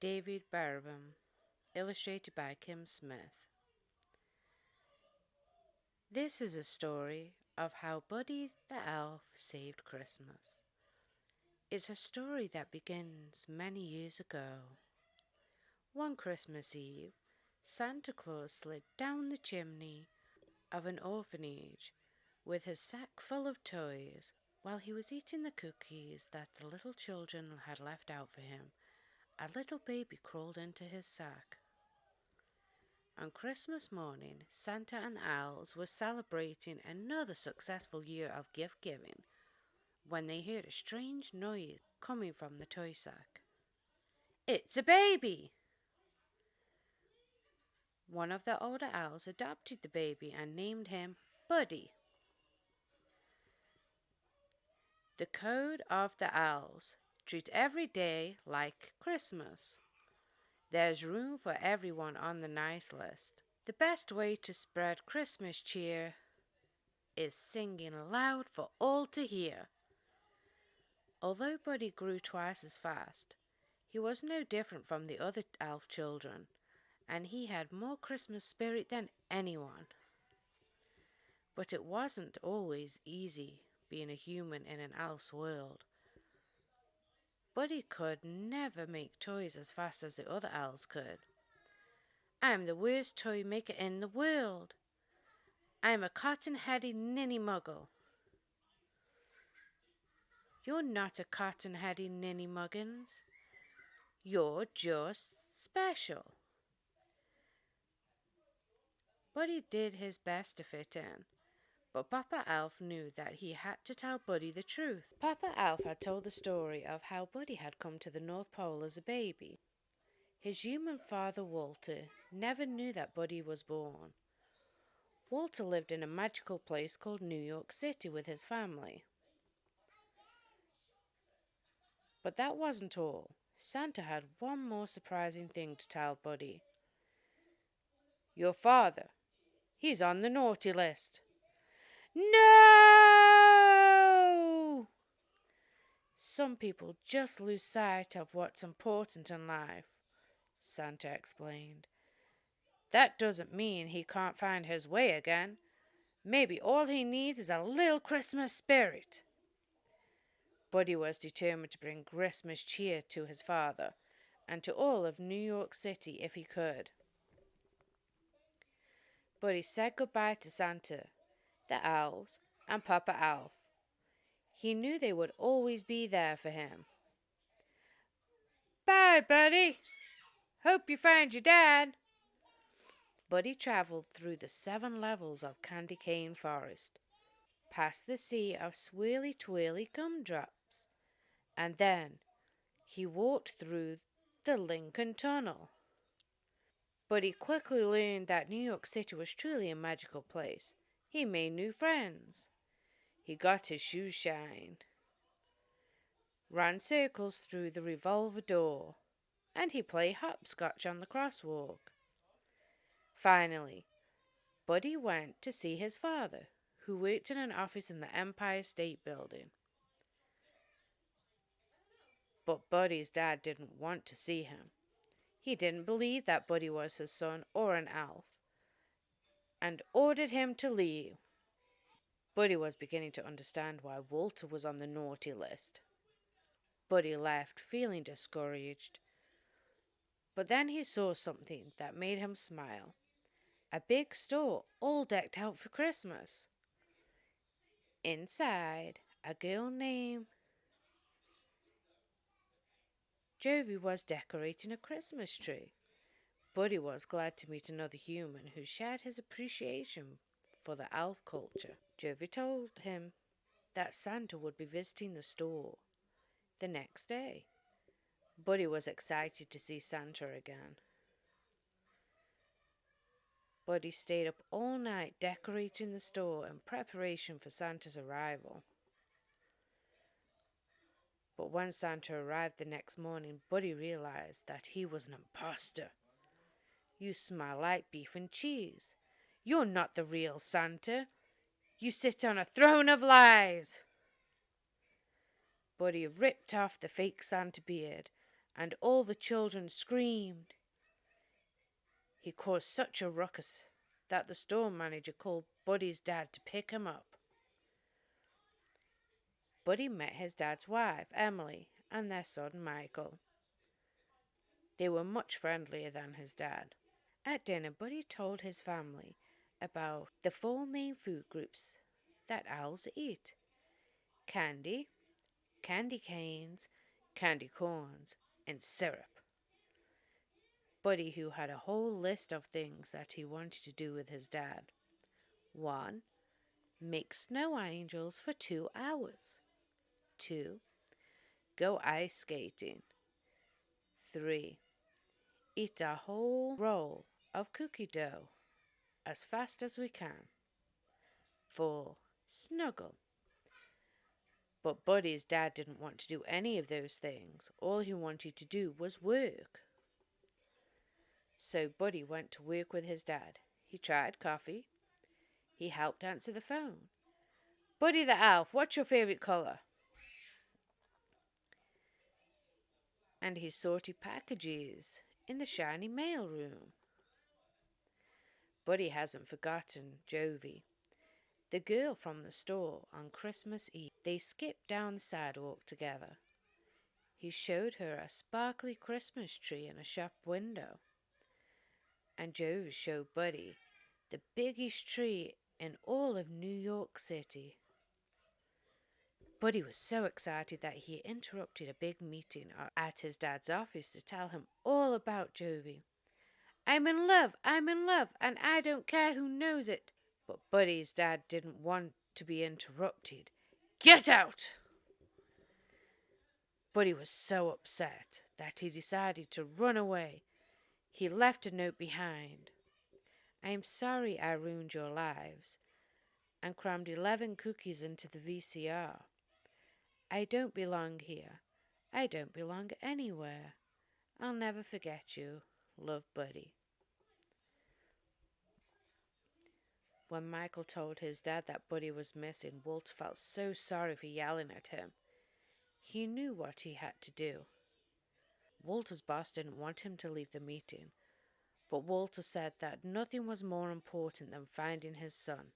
David Berenbaum, illustrated by Kim Smith. This is a story of how Buddy the Elf saved Christmas. It's a story that begins many years ago. One Christmas Eve, Santa Claus slid down the chimney of an orphanage with his sack full of toys. While he was eating the cookies that the little children had left out for him, a little baby crawled into his sack. On Christmas morning, Santa and the Owls were celebrating another successful year of gift giving when they heard a strange noise coming from the toy sack. "It's a baby!" One of the older owls adopted the baby and named him Buddy. The code of the owls: treat every day like Christmas. There's room for everyone on the nice list. The best way to spread Christmas cheer is singing loud for all to hear. Although Buddy grew twice as fast, he was no different from the other elf children, and he had more Christmas spirit than anyone. But it wasn't always easy being a human in an elf's world. Buddy could never make toys as fast as the other elves could. "I'm the worst toy maker in the world. I'm a cotton-headed ninny-muggle." "You're not a cotton-headed ninny-muggins. You're just special." Buddy did his best to fit in, but Papa Elf knew that he had to tell Buddy the truth. Papa Elf had told the story of how Buddy had come to the North Pole as a baby. His human father, Walter, never knew that Buddy was born. Walter lived in a magical place called New York City with his family. But that wasn't all. Santa had one more surprising thing to tell Buddy. "Your father, he's on the naughty list." "No!" "Some people just lose sight of what's important in life," Santa explained. "That doesn't mean he can't find his way again. Maybe all he needs is a little Christmas spirit." Buddy was determined to bring Christmas cheer to his father and to all of New York City if he could. Buddy said goodbye to Santa, the owls, and Papa Elf. He knew they would always be there for him. "Bye, Buddy. Hope you find your dad." Buddy traveled through the 7 levels of Candy Cane Forest, past the sea of swirly-twirly gumdrops, and then he walked through the Lincoln Tunnel. But he quickly learned that New York City was truly a magical place. He made new friends. He got his shoes shined, ran circles through the revolver door, and he played hopscotch on the crosswalk. Finally, Buddy went to see his father, who worked in an office in the Empire State Building. But Buddy's dad didn't want to see him. He didn't believe that Buddy was his son or an elf, and ordered him to leave. Buddy was beginning to understand why Walter was on the naughty list. Buddy left, feeling discouraged. But then he saw something that made him smile. A big store all decked out for Christmas. Inside, a girl named Jovi was decorating a Christmas tree. Buddy was glad to meet another human who shared his appreciation for the elf culture. Jovi told him that Santa would be visiting the store the next day. Buddy was excited to see Santa again. Buddy stayed up all night decorating the store in preparation for Santa's arrival. But when Santa arrived the next morning, Buddy realized that he was an imposter. "You smell like beef and cheese. You're not the real Santa. You sit on a throne of lies." Buddy ripped off the fake Santa beard and all the children screamed. He caused such a ruckus that the store manager called Buddy's dad to pick him up. Buddy met his dad's wife, Emily, and their son, Michael. They were much friendlier than his dad. At dinner, Buddy told his family about the four main food groups that owls eat: candy, candy canes, candy corns, and syrup. Buddy, who had a whole list of things that he wanted to do with his dad. 1. Make snow angels for 2 hours. 2. Go ice skating. 3. Eat a whole roll of cookie dough as fast as we can. 4. Snuggle. But Buddy's dad didn't want to do any of those things. All he wanted to do was work. So Buddy went to work with his dad. He tried coffee. He helped answer the phone. Buddy the Elf, what's your favourite colour? And he sorted packages in the shiny mail room. Buddy hasn't forgotten Jovi, the girl from the store, on Christmas Eve. They skipped down the sidewalk together. He showed her a sparkly Christmas tree in a shop window. And Jovi showed Buddy the biggest tree in all of New York City. Buddy was so excited that he interrupted a big meeting at his dad's office to tell him all about Jovi. I'm in love, and I don't care who knows it. But Buddy's dad didn't want to be interrupted. Get out! Buddy was so upset that he decided to run away. He left a note behind. I'm sorry I ruined your lives and crammed 11 cookies into the VCR. I don't belong here. I don't belong anywhere. I'll never forget you. Love, Buddy. When Michael told his dad that Buddy was missing, Walter felt so sorry for yelling at him. He knew what he had to do. Walter's boss didn't want him to leave the meeting, but Walter said that nothing was more important than finding his son.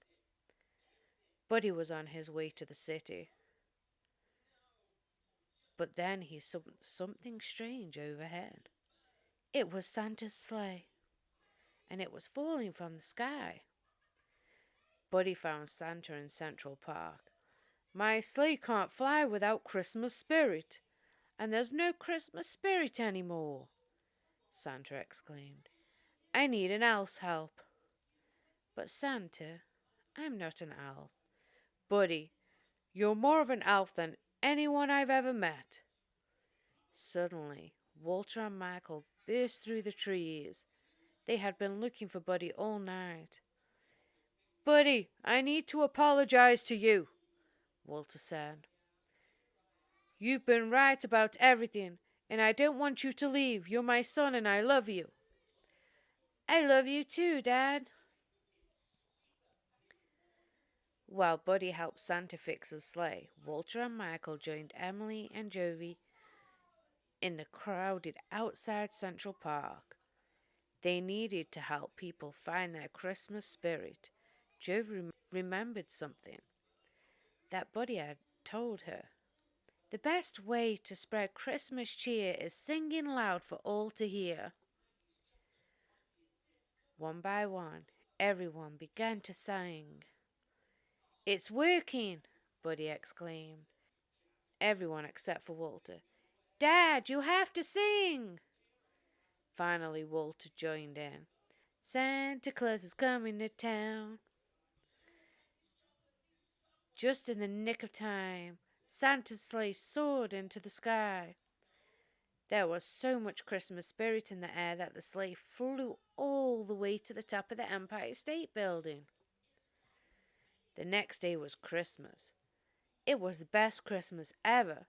Buddy was on his way to the city. But then he saw something strange overhead. It was Santa's sleigh, and it was falling from the sky. Buddy found Santa in Central Park. My sleigh can't fly without Christmas spirit, and there's no Christmas spirit anymore, Santa exclaimed. I need an elf's help. But Santa, I'm not an elf. Buddy, you're more of an elf than anyone I've ever met. Suddenly, Walter and Michael burst through the trees. They had been looking for Buddy all night. Buddy, I need to apologize to you, Walter said. You've been right about everything, and I don't want you to leave. You're my son, and I love you. I love you too, Dad. While Buddy helped Santa fix his sleigh, Walter and Michael joined Emily and Jovi in the crowded outside Central Park. They needed to help people find their Christmas spirit. Jovi remembered something that Buddy had told her. The best way to spread Christmas cheer is singing loud for all to hear. One by one, everyone began to sing. It's working, Buddy exclaimed. Everyone except for Walter. Dad, you have to sing! Finally, Walter joined in. Santa Claus is coming to town. Just in the nick of time, Santa's sleigh soared into the sky. There was so much Christmas spirit in the air that the sleigh flew all the way to the top of the Empire State Building. The next day was Christmas. It was the best Christmas ever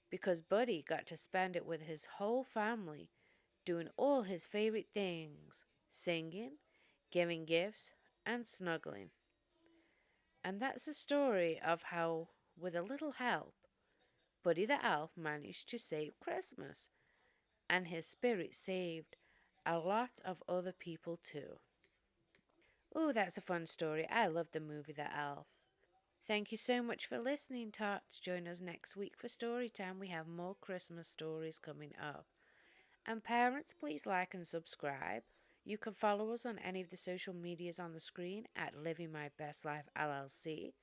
because Buddy got to spend it with his whole family, doing all his favorite things, singing, giving gifts, and snuggling. And that's the story of how, with a little help, Buddy the Elf managed to save Christmas. and his spirit saved a lot of other people too. Oh, that's a fun story. I love the movie The Elf. Thank you so much for listening, Tots. Join us next week for story time. We have more Christmas stories coming up. And parents, please like and subscribe. You can follow us on any of the social medias on the screen at Living My Best Life LLC.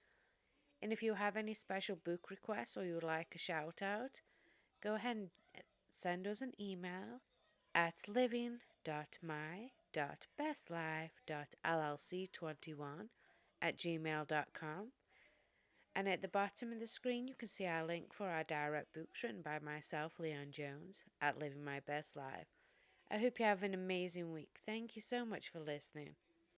And if you have any special book requests or you would like a shout out, go ahead and send us an email at living.my.bestlife.llc21@gmail.com. And at the bottom of the screen, you can see our link for our direct books written by myself, Leon Jones, at Living My Best Life. I hope you have an amazing week. Thank you so much for listening.